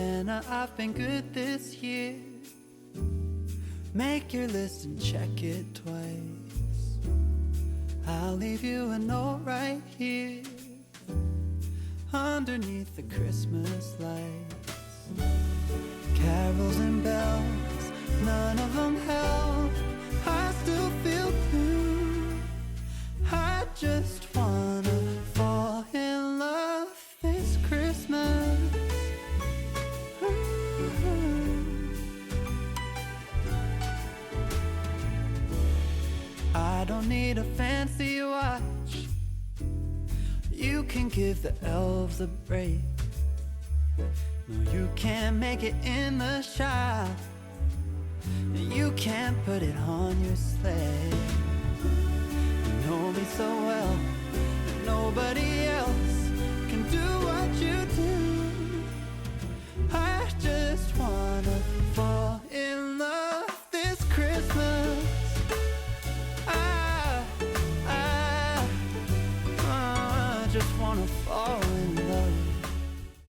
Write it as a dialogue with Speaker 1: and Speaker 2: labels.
Speaker 1: Santa, I've been good this year. Make your list and check it twice. I'll leave you a note right here underneath the Christmas lights. Carols and bells, none of them help. I still feel blue. I just wanna fall in love this Christmas. I don't need a fancy watch. You can give the elves a break. No, you can't make it in the shop. You can't put it on your sleigh. You know me so well, nobody